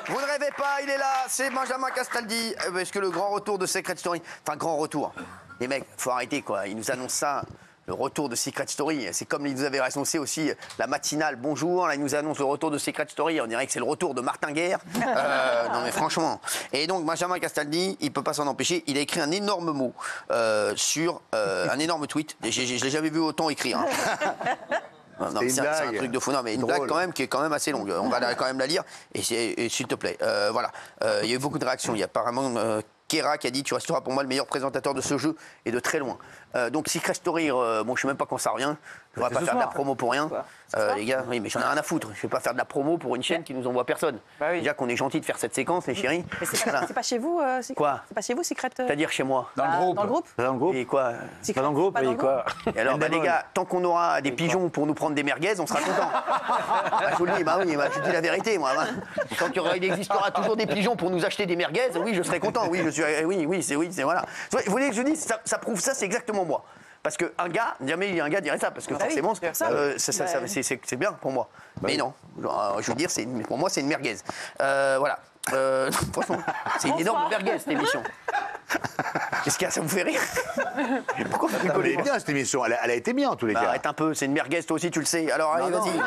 Vous ne rêvez pas, il est là, c'est Benjamin Castaldi. Parce que le grand retour de Secret Story. Enfin, grand retour. Les mecs, faut arrêter quoi. Ils nous annoncent ça. Le retour de Secret Story. C'est comme ils nous avaient annoncé aussi la matinale Bonjour. Là, ils nous annoncent le retour de Secret Story. On dirait que c'est le retour de Martin Guerre. Non, mais franchement. Et donc, Benjamin Castaldi, il ne peut pas s'en empêcher. Il a écrit un énorme mot sur un énorme tweet. Je ne l'ai jamais vu autant écrire. Hein. Non, c'est un truc de fou. Non, mais une blague quand même qui est quand même assez longue. On va quand même la lire. Et s'il te plaît, voilà. Il y a eu beaucoup de réactions. Il y a apparemment Kera qui a dit tu resteras pour moi le meilleur présentateur de ce jeu et de très loin. Donc Secret Story, bon je sais même pas quand ça revient. Je ne vais pas faire de la promo pour rien. Les gars, oui, mais j'en ai rien à foutre. Je ne vais pas faire de la promo pour une chaîne qui nous envoie personne. Bah oui. Déjà qu'on est gentil de faire cette séquence, les chéris. Mais c'est pas chez vous, Quoi? C'est pas chez vous, Secret. C'est-à-dire chez moi. Dans le groupe. Dans le groupe. Dans le groupe. Et quoi? Pas dans le groupe, et quoi? Et alors, bah, les gars, tant qu'on aura des pigeons pour nous prendre des merguez, on sera content. Bah, je vous le dis, bah oui, bah, je dis la vérité, moi. Bah. Tant qu'il existera toujours des pigeons pour nous acheter des merguez, oui, je serai content. Oui, c'est voilà. Vous voulez que je dise, ça prouve ça, c'est exactement moi. Parce qu'un gars, jamais un gars dirait ça, parce que forcément, c'est bien pour moi. Mais non, je veux dire, pour moi, c'est une merguez. Voilà. Franchement, c'est une énorme merguez, cette émission. Qu'est-ce qu'il y a, ça vous fait rire? Pourquoi vous rigolez? Elle est bien, cette émission. Elle a été bien, en tous les cas. Arrête un peu, c'est une merguez, toi aussi, tu le sais. Alors, allez, vas-y.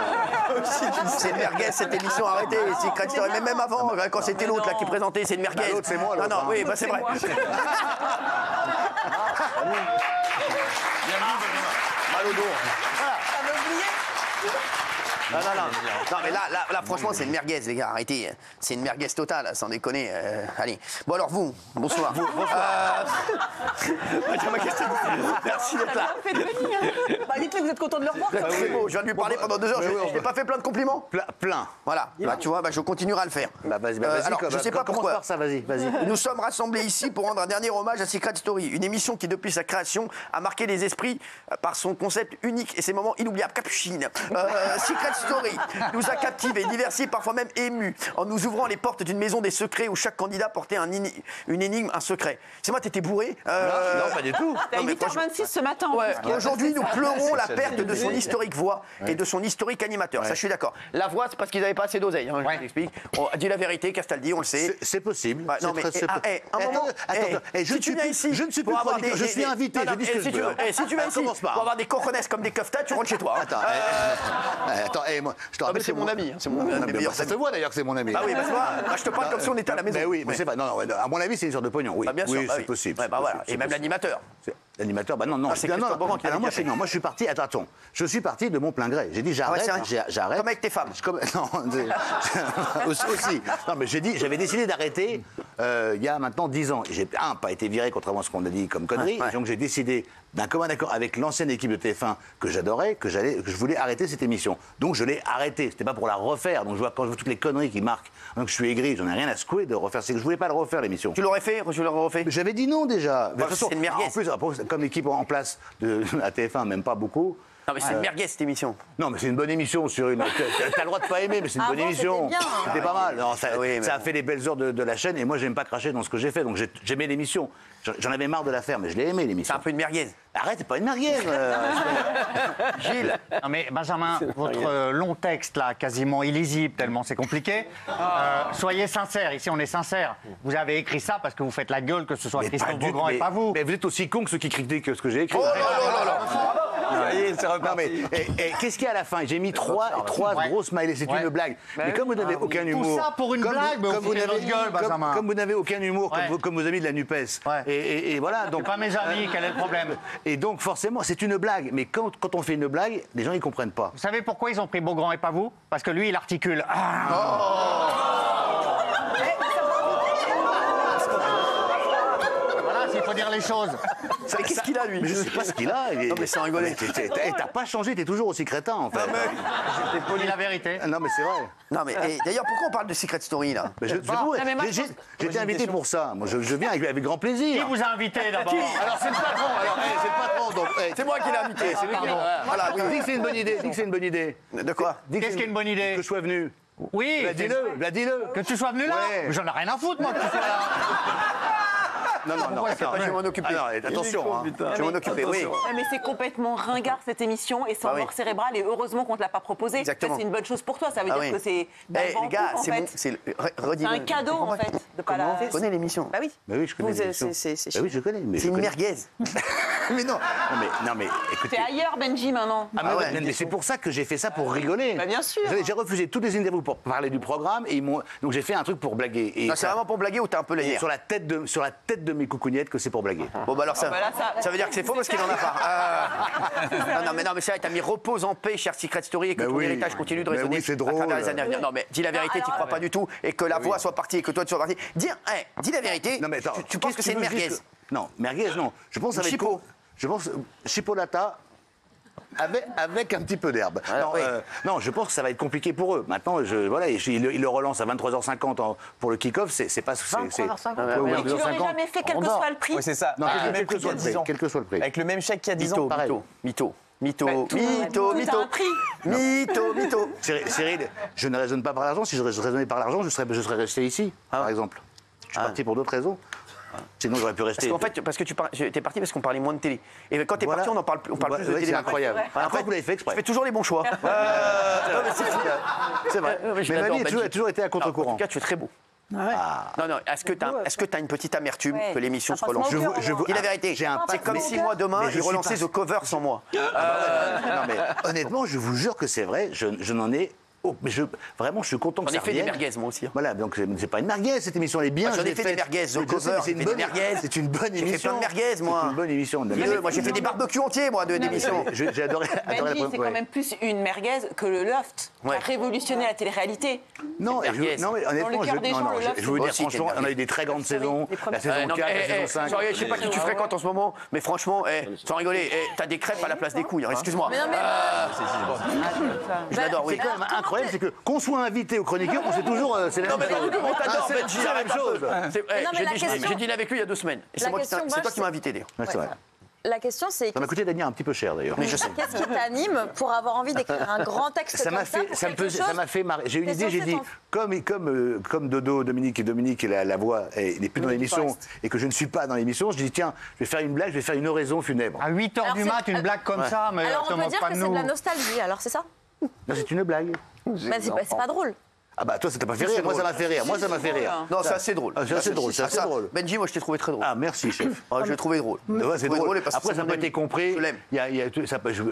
C'est une merguez, cette émission, arrêtez. Secret Story, mais même avant, quand c'était l'autre là qui présentait, c'est une merguez. L'autre, c'est moi, l'autre. Non, oui, bah c'est vrai. Mal au dos. T'avais oublié? Non, mais là, franchement, c'est une merguez, les gars, arrêtez. C'est une merguez totale, sans déconner. Allez. Bon, alors, vous, bonsoir. Merci d'être là. Faites venir. Bah, dites-le, vous êtes content de le revoir. Très beau, je viens de lui parler pendant 2 heures, je n'ai pas fait plein de compliments. Plein. Voilà, bah, tu vois, bah, je continuerai à le faire. Bah, vas-y, alors, je sais pas pourquoi. Par ça, vas-y. Nous sommes rassemblés ici pour rendre un dernier hommage à Secret Story, une émission qui, depuis sa création, a marqué les esprits par son concept unique et ses moments inoubliables. Capucine. Secret Story nous a captivés, diversifiés, parfois même émus, en nous ouvrant les portes d'une maison des secrets où chaque candidat portait une énigme, un secret. C'est moi, t'étais bourré? Non, pas du tout. T'as 8h26 ce matin. Ouais. Aujourd'hui, nous pleurons la perte de son historique voix et de son historique animateur. Ça, je suis d'accord. La voix, c'est parce qu'ils n'avaient pas assez d'oseille. Hein, je t'explique. On a dit la vérité, Castaldi, on le sait. C'est possible. Ouais, non, mais je ne suis plus chroniqueur, je suis invité. Je dis ce que je veux. Si tu viens ici pour avoir des cojones comme des keftas, tu rentres chez toi. Attends, moi, je te rappelle, c'est mon ami. C'est mon meilleur. Ça te voit d'ailleurs que c'est mon ami. Ah oui, je te parle comme si on était à la maison. Mais oui, mais c'est pas. Non, à mon avis, c'est une sorte de pognon. Oui, oui, c'est possible. Et même l'animateur. L'animateur, bah non. Moi, je suis parti. Attends. Je suis parti de mon plein gré. J'ai dit j'arrête. J'arrête. Comme avec tes femmes. Non, aussi. Non, mais j'avais décidé d'arrêter il y a maintenant 10 ans. J'ai pas été viré, contrairement à ce qu'on a dit comme connerie. Donc j'ai décidé d'un commun accord avec l'ancienne équipe de TF1 que j'adorais, que je voulais arrêter cette émission. Donc je l'ai arrêtée. C'était pas pour la refaire. Donc quand je vois toutes les conneries qui marquent, donc je suis aigri. J'en ai rien à secouer de refaire. C'est que je voulais pas le refaire l'émission. Tu l'aurais fait? Je l'aurais refait. J'avais dit non déjà. De toute façon, c'est une merguez. En plus, comme l'équipe en place de la TF1, même pas beaucoup. Non, mais c'est une merguez cette émission. Non, mais c'est une bonne émission sur une. T'as le droit de pas aimer, mais c'est une bonne émission. C'était pas mal. Non, ça a fait les belles heures de la chaîne et moi, j'aime pas cracher dans ce que j'ai fait. Donc j'aimais l'émission. J'en avais marre de la faire, mais je l'ai aimé l'émission. C'est un peu une merguez. Arrête, c'est pas une merguez. Gilles. Non, mais Benjamin, votre long texte là, quasiment illisible, tellement c'est compliqué. Soyez sincère. Ici, on est sincère. Vous avez écrit ça parce que vous faites la gueule, que ce soit Christophe Beaugrand et pas vous. Mais vous êtes aussi con que ceux qui critiquent ce que j'ai écrit. Non, mais qu'est-ce qu'il y a à la fin? J'ai mis trois gros smileys, c'est une blague. Mais comme vous n'avez aucun humour. Tout ça pour une blague, mais vous faites votre gueule, Benjamin. Comme vous n'avez aucun humour, comme vos amis de la NUPES. Et voilà. Donc pas mes amis, quel est le problème? Et donc forcément, c'est une blague. Mais quand on fait une blague, les gens ils comprennent pas. Vous savez pourquoi ils ont pris Beaugrand et pas vous? Parce que lui, il articule. Il faut dire les choses. Mais qu'est-ce qu'il a, lui? Mais je sais pas ce qu'il a. Non, mais sans rigoler. T'as pas changé, t'es toujours aussi crétin, en fait. J'ai poli la vérité. Non, mais c'est vrai. Non, mais d'ailleurs, pourquoi on parle de Secret Story, là? J'étais invité pour ça. Moi, je viens avec grand plaisir. Qui vous a invité, d'abord? Alors, c'est le patron. C'est le patron, donc. C'est moi qui l'ai invité. C'est lui qui l'a. Voilà, dis que c'est une bonne idée. Dis que c'est une bonne idée. De quoi? Qu'est-ce qui est une bonne idée? Que je sois venu. Oui. Dis-le. Que tu sois venu là? Ouais. J'en ai rien à foutre, moi, que tu sois là. Je vais m'en occuper. Ah non, attention, hein. Je vais m'en occuper, oui. Ouais, mais c'est complètement ringard cette émission et c'est en Ah oui. mort cérébral et heureusement qu'on ne te l'a pas proposé. Exactement. Ça, c'est une bonne chose pour toi. Ça veut Ah dire oui. que c'est Eh, les gars, en fait. c'est C'est un cadeau en fait de pas la. Tu connais l'émission? Bah oui. Bah oui, je connais. Vous, l'émission. c'est Bah oui, je connais. Mais C'est je une connais. merguez. Mais non, mais écoutez. C'est ailleurs, Benji, maintenant. Ah, mais, Ah ouais. mais c'est pour ça que j'ai fait ça pour rigoler. Bah, bien sûr. J'ai refusé toutes les interviews pour parler du programme et donc j'ai fait un truc pour blaguer. Et Non, c'est vraiment pour blaguer ou t'as un peu les et nerfs? sur la tête de mes coucougnettes que c'est pour blaguer. Bon, bah alors ça, bah là, ça veut dire que c'est faux parce qu'il en a pas. Non, mais c'est vrai, t'as mis repose en paix, cher Secret Story, et que Mais ton oui. héritage continue de Mais résonner oui, c'est à drôle. travers les années à venir. Non, mais dis la vérité, tu crois pas du tout, et que la voix soit partie, et que toi tu sois parti. Dis la vérité. Non, mais attends, Tu penses que c'est une qu'est-ce tu veux merguez? juste Non, merguez, non. Je pense avec Chipot. Je pense chipolata avec un petit peu d'herbe. Non, oui. non, je pense que ça va être compliqué pour eux. Maintenant, il le relance à 23h50 pour le kick-off. C'est pas. 23h50. Mais tu l'aurais jamais fait, quel que soit le prix. Oui, c'est ça. Non, Avec le quel même que prix soit qu'il y le a 10 prix. ans. Quel que soit le prix. Avec le même chèque qu'il y a 10 ans. pareil. Mytho. Tout a un prix. Cyril, je ne raisonne pas par l'argent. Si je raisonnais par l'argent, je serais resté ici, par exemple. Je suis parti pour d'autres raisons. Sinon, j'aurais pu rester. Parce que t'es parti parce qu'on parlait moins de télé. Et quand t'es Voilà. parti, on parle plus de Ouais, télé. c'est incroyable. Ouais, Après, vous l'avez fait exprès. Tu fais toujours les bons choix. C'est vrai. mais je Mais ma l'adore, vie Benji. a toujours été à En contre-courant. tout cas, tu es très beau. Non, est-ce que t'as une petite amertume Ouais. que l'émission Ça se relance? passe mon cœur, moi. Dis la vérité. J'ai un C'est comme si moi demain, Mais je ils suis relançaient pas- The Cover sans moi. Non, mais honnêtement, je vous jure que c'est vrai. Je n'en ai. Mais vraiment, je suis content que J'en ai ça fait des revienne. merguez, moi aussi. Voilà, donc c'est pas une merguez cette émission, elle est bien. J'en je ai l'ai fait des merguez, Mais The je sais, Cover, mais c'est une j'ai fait bonne des merguez. C'est une bonne J'ai fait émission. plein de merguez, moi. C'est une bonne émission. Moi, j'ai fait des barbecues entiers, moi, d'émissions. J'ai adoré Benji, c'est quand même plus une merguez que le Loft, qui Ouais. a révolutionné la télé-réalité. Non, C'est merguez. non, mais honnêtement, Dans le cœur des gens, le je Loft, vais vous dire aussi, franchement, c'était on a eu des très grandes saisons. La saison Non, 4, la mais, saison 5. je sais pas qui tu fréquentes en ce moment, mais franchement, sans rigoler, t'as des crêpes à la place des couilles, hein, excuse-moi. Je l'adore, oui. C'est quand même incroyable, c'est que qu'on soit invité au chroniqueur, on sait toujours, c'est la Non, même mais chose. on t'adore, C'est Benji, la même arrête un chose. peu. non, mais la question- J'ai dîné avec lui il y a 2 semaines. Et La question, c'est toi Bosch, qui m'as invité, d'ailleurs. Ouais, c'est vrai. La question, c'est Ça m'a coûté d'ailleurs un petit peu cher d'ailleurs. Mais je sais. qu'est-ce qui t'anime pour avoir envie d'écrire un grand texte Ça comme m'a ça fait, pour ça me quelque faisait- ça chose m'a fait marrer. J'ai eu une T'es idée, j'ai censé dit, comme Dodo, Dominique et la voix, il n'est plus dans l'émission et que je ne suis pas dans l'émission, je dis tiens, je vais faire une blague, je vais faire une oraison funèbre. À 8h Alors, du c'est- mat, une blague comme ça, mais Alors te on peut moque dire pas que de c'est de nous. la nostalgie, alors c'est ça Non, c'est une blague. Bah, c'est pas drôle. Ah bah toi ça t'a pas fait rire, moi ça m'a fait rire, moi ça m'a fait rire. Non, c'est assez drôle. Ah, c'est assez drôle, c'est assez drôle. Benji, moi, je t'ai trouvé très drôle. Ah merci chef. Je l'ai trouvé drôle. Ouais, c'est drôle. parce que Après c'est ça mon n'a pas ami. été compris. Je l'aime.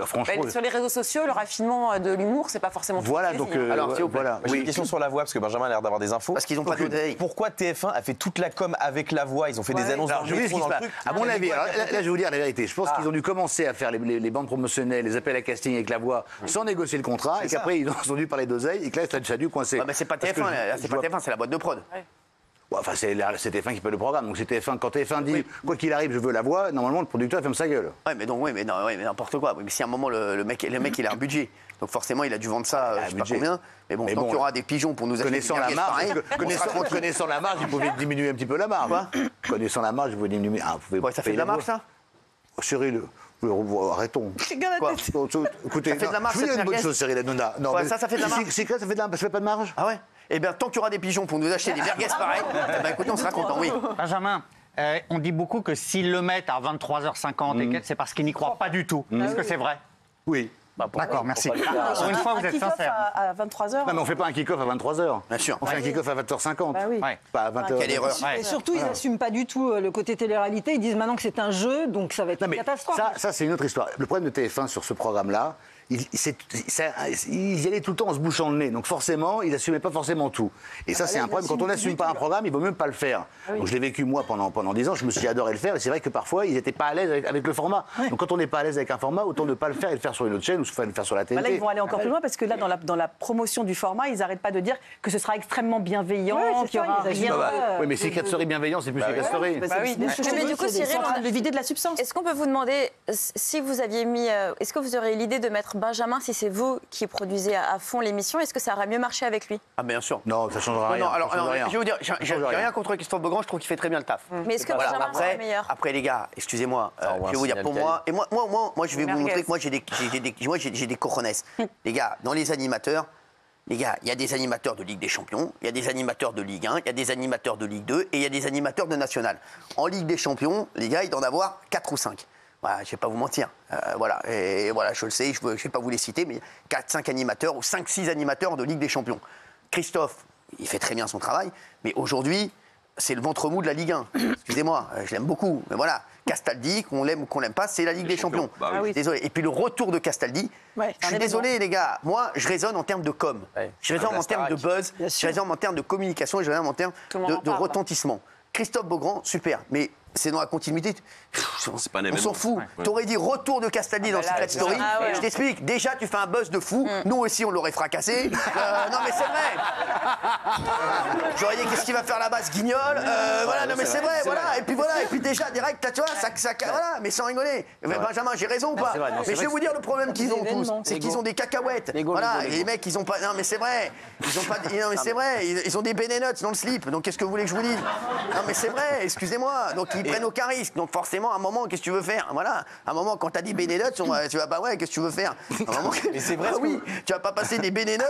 Franchement. Sur les réseaux sociaux, le raffinement de l'humour, c'est pas forcément tout Voilà plaisir. donc Alors, s'il vous plaît. voilà. J'ai une question sur la voix, parce que Benjamin a l'air d'avoir des infos. Parce qu'ils ont pas d'oreilles. Pourquoi TF1 a fait toute la com avec la voix? Ils ont fait des annonces dans Alors, le je vous dis ce métro, qui se dans le passe. truc. À mon avis, alors, là, je vais vous dire la vérité. Je pense qu'ils ont dû commencer à faire les bandes promotionnelles, les appels à casting avec la voix, sans négocier le contrat, et qu'après ils ont dû parler d'oseille, et que là, ça a dû coincer. Ah, mais c'est pas Parce que TF1, là, c'est pas TF1, c'est la boîte de prod. Ouais, enfin, c'est TF1 qui paye le programme. Donc c'est TF1. Quand TF1 dit quoi qu'il arrive, je veux la voix, normalement le producteur ferme sa gueule. Ouais, mais n'importe quoi. Mais si à un moment le mec, il a un budget, donc forcément il a dû vendre ça, je sais pas budget. combien. Mais bon, Mais tant bon, qu'il y aura des pigeons pour nous acheter Connaissant des la merguez marge, pareilles, on sera tranquille. connaissant la marge, il pouvait diminuer un petit peu la marge. Connaissant la marge, il pouvait diminuer. Ah, vous pouvez Ouais, ça fait de payer la la marge, voix. ça Cyril, arrêtons. Quoi Écoutez, Ça fait de la marge, je vous dis cette une bonne merguez chose, Cyril Hanouna. Non, Ouais, mais ça fait de la marge. C'est que ça fait de la marge. Ça fait pas de marge. Ah ouais Eh bien, tant qu'il y aura des pigeons pour nous acheter des merguez pareilles, eh ben, écoutez, on sera content, oui. Benjamin, on dit beaucoup que s'ils le mettent à 23h50, et c'est parce qu'ils n'y croient pas du tout. Est-ce que c'est vrai? Oui. D'accord, merci. Pour une fois, vous êtes sincère. À 23h. Non, mais on fait pas un kick-off à 23h. Bien sûr. On fait un kick-off à 20h50. Bah oui. Ouais. Pas à 20h. Quelle erreur. Ouais. Et surtout, ils n'assument pas du tout le côté télé-réalité. Ils disent maintenant que c'est un jeu, donc ça va être Non, une mais catastrophe. ça c'est une autre histoire. Le problème de TF1 sur ce programme-là, ils y allaient tout le temps en se bouchant le nez. Donc forcément, ils n'assumaient pas forcément tout. Et ça, c'est un problème. Quand on n'assume pas un programme, il ne vaut même pas le faire. Donc je l'ai vécu moi pendant 10 ans. Je me suis adoré le faire. Et c'est vrai que parfois, ils n'étaient pas à l'aise avec le format. Donc quand on n'est pas à l'aise avec un format, autant ne pas le faire et le faire sur une autre chaîne ou le faire sur la télé. Là, ils vont aller encore plus loin parce que là, dans la promotion du format, ils n'arrêtent pas de dire que ce sera extrêmement bienveillant, Ouais, c'est qu'il y ça, aura ils assument rien. pas. Oui, mais Secret Story bienveillant, c'est plus Secret Story. Bah oui. Mais du coup, Cyril, Ils sont en train de le vider de la substance. Est-ce qu'on peut vous demander si vous aviez mis. Est-ce que vous auriez l'idée de mettre Benjamin, si c'est vous qui produisez à fond l'émission, est-ce que ça aurait mieux marché avec lui? Ah, bien sûr. Non, ça changera rien. Non, alors, ça change rien. je vais vous dire, j'ai Ça change rien contre Christophe Beaugrand, je trouve qu'il fait très bien le taf. Mais est-ce que Voilà, Benjamin serait après, meilleur? après, les gars, excusez-moi, Ça envoie je vais un vous dire, signal pour quali. moi, et moi, je vais vous Merguez. montrer que moi, j'ai des cojones. Les gars, dans les animateurs, Les gars, il y a des animateurs de Ligue des Champions, il y a des animateurs de Ligue 1, il y a des animateurs de Ligue 2 et il y a des animateurs de National. En Ligue des Champions, les gars, il doit en avoir 4 ou 5. Voilà, je ne vais pas vous mentir. Voilà, et voilà, je le sais, je ne vais pas vous les citer, mais 4-5 animateurs ou 5-6 animateurs de Ligue des Champions. Christophe, il fait très bien son travail, mais aujourd'hui, c'est le ventre mou de la Ligue 1. Excusez-moi, je l'aime beaucoup, mais voilà. Castaldi, qu'on l'aime ou qu'on l'aime pas, c'est la Ligue des Champions. Bah oui. Désolé. Et puis le retour de Castaldi, je suis désolé les gars, moi je raisonne en termes de com, je raisonne en termes de buzz, je raisonne en termes de communication, je raisonne en termes de retentissement. Christophe Beaugrand, super, mais c'est dans la continuité. On s'en fout. T'aurais dit retour de Castaldi dans Secret Story. Je t'explique. Déjà, tu fais un buzz de fou. Nous aussi, on l'aurait fracassé. Non, mais c'est vrai. J'aurais dit qu'est-ce qu'il va faire là-bas, ce guignol. Voilà, non, mais c'est vrai. Voilà. Et puis voilà. Et puis déjà, direct, tu vois, voilà. Mais sans rigoler. Benjamin, j'ai raison ou pas? Mais je vais vous dire le problème qu'ils ont tous, c'est qu'ils ont des cacahuètes. Voilà. Et les mecs, ils ont pas. Non, mais c'est vrai. Ils ont pas. Non, mais c'est vrai. Ils ont des Benenots dans le slip. Donc qu'est-ce que vous voulez que je vous dise? Non, mais c'est vrai. Excusez-moi. Donc ils prennent aucun risque. Donc forcément, à un moment, qu'est-ce que tu veux faire? Voilà. À un moment, quand t'as des Benenots, tu vas pas, ouais, qu'est-ce que tu veux faire? Mais c'est vrai. Oui, tu vas pas passer des Benenots,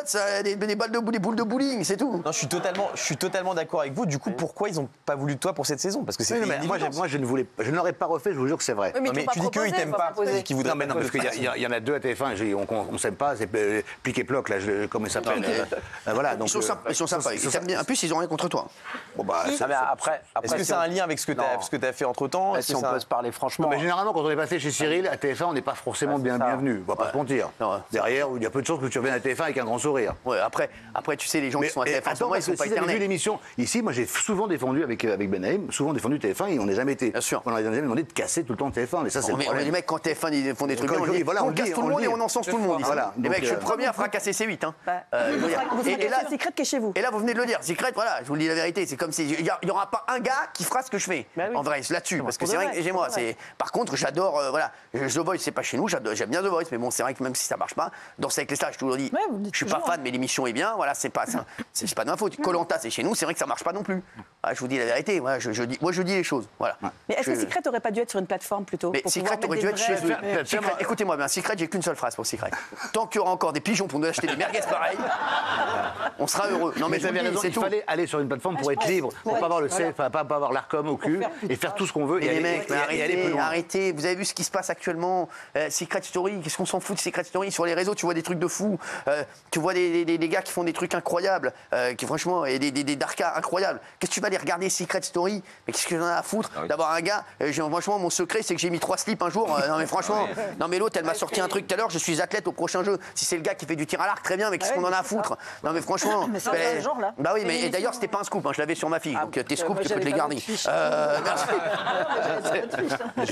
des boules de bowling, c'est tout. Non, je suis totalement d'accord avec vous. Du coup, pourquoi ils n'ont pas voulu de toi pour cette saison? Parce que c'est moi, je ne l'aurais pas refait, je vous jure que c'est vrai. Oui, mais tu dis qu'eux, ils t'aiment pas. Qu'ils voudraient Non, parce qu'il y en a 2 à TF1, on ne s'aime pas, c'est Plic et Ploc, là, comment il s'appelle. Voilà, donc, ils sont sympas. En plus, ils ont rien contre toi. Bon, bah, après, est-ce que c'est un lien avec ce que tu as fait entre-temps? Si on peut se parler franchement. Mais généralement, quand on est passé chez Cyril, à TF1, on n'est pas forcément bienvenu. On va pas se mentir. Derrière, il y a peu de chances que tu reviennes à TF1 avec un grand sourire. Ouais, après, tu sais, les gens qui sont à TF1, attends, ils sont pas si vous avez vu éternels. l'émission, ici, moi, j'ai souvent défendu avec Benahim, souvent défendu TF1 et on n'a jamais été. Bien sûr. On n'a jamais demandé de casser tout le temps TF1, mais ça, c'est le Mais problème. les mecs, quand TF1 ils font des trucs, on casse tout le monde et on encense tout le monde. Voilà. Les mecs, je suis le premier à fracasser C8. Et là, Secret qui est chez vous. Et là, vous venez de le dire, Secret, voilà, je vous le dis la vérité, c'est comme si il y aura pas un gars qui fera ce que je fais. En vrai, là-dessus, parce que c'est vrai que j'ai moi. Par contre, j'adore, voilà, The Voice, c'est pas chez nous, j'aime bien The Voice, mais bon, c'est vrai que même si ça marche pas, Danser avec les stars, je toujours dit, je suis pas fan, mais l'émission est bien, voilà, c'est pas de ma faute. Koh-Lanta, c'est chez nous, c'est vrai que ça marche pas non plus. Je vous dis la vérité, moi je dis les choses, voilà. Mais est-ce que Secret aurait pas dû être sur une plateforme plutôt? Mais Secret aurait dû être chez eux. Écoutez-moi bien, Secret, j'ai qu'une seule phrase pour Secret. Tant qu'il y aura encore des pigeons pour nous acheter des merguez pareilles, on sera heureux. Non, mais vous avez raison, il fallait aller sur une plateforme pour être libre, pour pas avoir le CF, pas avoir l'ARCOM au cul et faire tout ce qu'on veut. Et les mecs, aller plus loin. arrêtez. Vous avez vu ce qui se passe actuellement? Secret Story, qu'est-ce qu'on s'en fout de Secret Story? Sur les réseaux, tu vois des trucs de fou. Tu vois des gars qui font des trucs incroyables, qui franchement, et des darkas incroyables. Qu'est-ce que tu vas aller regarder Secret Story? Mais qu'est-ce que j'en ai à foutre d'avoir un gars? Franchement, mon secret, c'est que j'ai mis 3 slips un jour. Non, mais franchement, non, mais l'autre, elle m'a sorti un truc tout à l'heure. Je suis athlète au prochain jeu. Si c'est le gars qui fait du tir à l'arc, très bien, mais qu'est-ce qu'on en a à foutre? Non, mais franchement. Mais c'est un genre là. Bah oui, mais d'ailleurs, c'était pas un scoop. Je l'avais sur ma fille. Donc tes scoops, tu peux te les garder. Merci.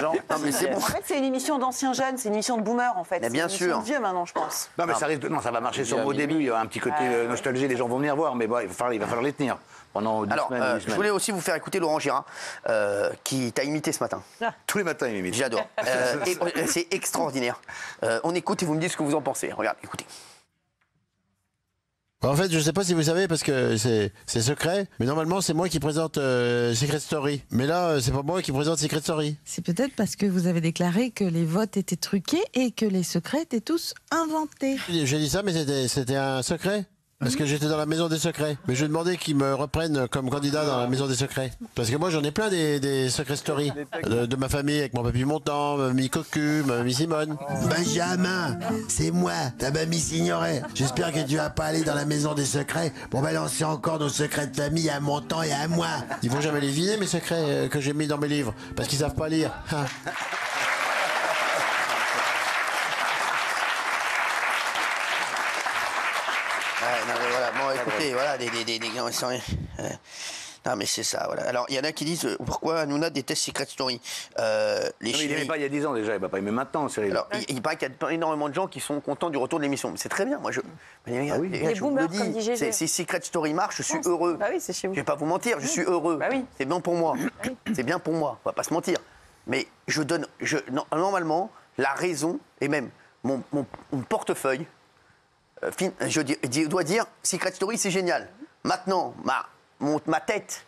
Non, mais c'est bon. En fait, c'est une émission d'anciens jeunes, c'est une émission de boomers en fait. Mais bien sûr. C'est vieux maintenant, je pense. Non, mais ça va marcher sûrement au début. Il y a un petit côté nostalgie, les gens vont venir voir, mais bon, il va falloir les tenir pendant 10 semaines. Alors, je voulais aussi vous faire écouter Laurent Girard, qui t'a imité ce matin. Tous les matins, il m'imite. J'adore. C'est extraordinaire. On écoute et vous me dites ce que vous en pensez. Regarde, écoutez. En fait, je sais pas si vous savez parce que c'est secret, mais normalement c'est moi qui présente Secret Story. Mais là, c'est pas moi qui présente Secret Story. C'est peut-être parce que vous avez déclaré que les votes étaient truqués et que les secrets étaient tous inventés. J'ai dit ça, mais c'était un secret. Parce que j'étais dans la maison des secrets. Mais je demandais qu'ils me reprennent comme candidat dans la maison des secrets. Parce que moi j'en ai plein des secret stories de ma famille, avec mon papy Montant, ma mamie Cocu, ma mamie Simone. Benjamin, c'est moi, ta mamie Signoret. J'espère que tu vas pas aller dans la maison des secrets pour balancer encore nos secrets de famille à Montant et à moi. Ils vont jamais les vider mes secrets que j'ai mis dans mes livres. Parce qu'ils savent pas lire. Hein. Non, mais voilà, bon, écoutez, voilà, des gars, ils sont. Non, mais c'est ça, voilà. Alors, il y en a qui disent pourquoi Hanouna déteste Secret Story. Il n'aimait pas il y a 10 ans déjà, il va pas aimer maintenant, Cyril. Alors, il paraît qu'il y a énormément de gens qui sont contents du retour de l'émission. Mais c'est très bien, moi je. Les gars, Les boomers, comme dit GG. Si Secret Story marche, je suis heureux. Bah oui, c'est chez vous. Je vais pas vous mentir, je suis heureux. Bah oui. C'est bien pour moi. C'est bien pour moi, on va pas se mentir. Mais normalement, la raison, et même mon portefeuille, je dois dire, Secret Story, c'est génial. Maintenant, ma tête,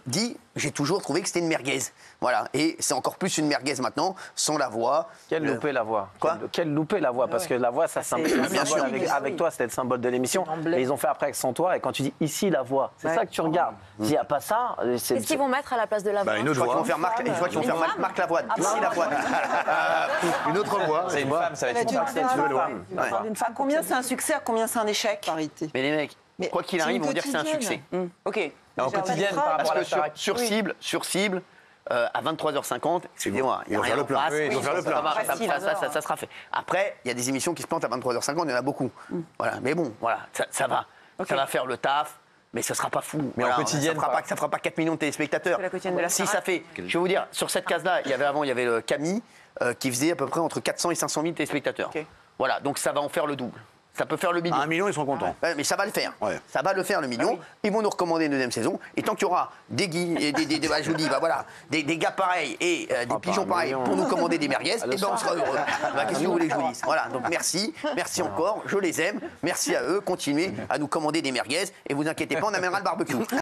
dit, j'ai toujours trouvé que c'était une merguez. Voilà, et c'est encore plus une merguez maintenant, sans la voix. Quel loupé la voix. Quoi? Quel loupé la voix, parce que la voix, ça c'est un bien sûr. symbole. Avec toi, c'était le symbole de l'émission. Et ils ont fait après avec Sans toi, et quand tu dis ici la voix, c'est ça que tu regardes. S'il n'y a pas ça, c'est. Qu'est-ce qu'ils vont mettre à la place de la voix? Une autre voix. Ils vont faire Marc Lavoine. Ici Lavoine. Une autre voix. C'est une femme, ça va être une femme. Une femme, combien c'est un succès, à combien c'est un échec? Parité. Mais les mecs, quoi qu'il arrive, c'est on va une dire que c'est un succès. Ok. En quotidienne, par rapport à Parce la que sur cible, à 23h50, excusez-moi, Ils vont faire le plein. passe, Oui, ils vont faire le plein. Ça sera fait. Après, il y a des émissions qui se plantent à 23h50, il y en a beaucoup. Voilà, mais bon, voilà, ça va. Ça va faire le taf. Mais ce sera pas fou. Mais en quotidienne, ça fera pas 4 millions de téléspectateurs. C'est la quotidienne de la Si Starac. ça fait, je vais vous dire, sur cette case-là, il y avait le Camille qui faisait à peu près entre 400 et 500 000 téléspectateurs. Ok. Voilà, donc ça va en faire le double. Ça peut faire le million. À 1 million, ils seront contents. Ouais, mais ça va le faire. Ouais. Ça va le faire, le million. Ils vont nous recommander une deuxième saison. Et tant qu'il y aura des je vous dis, voilà, des gars pareils et des pigeons pareils pour nous commander des merguez, et ben on sera heureux. Qu'est-ce que vous voulez que je vous dise? Voilà, donc merci encore, je les aime. Merci à eux. Continuez à nous commander des merguez. Et vous inquiétez pas, on amènera le barbecue.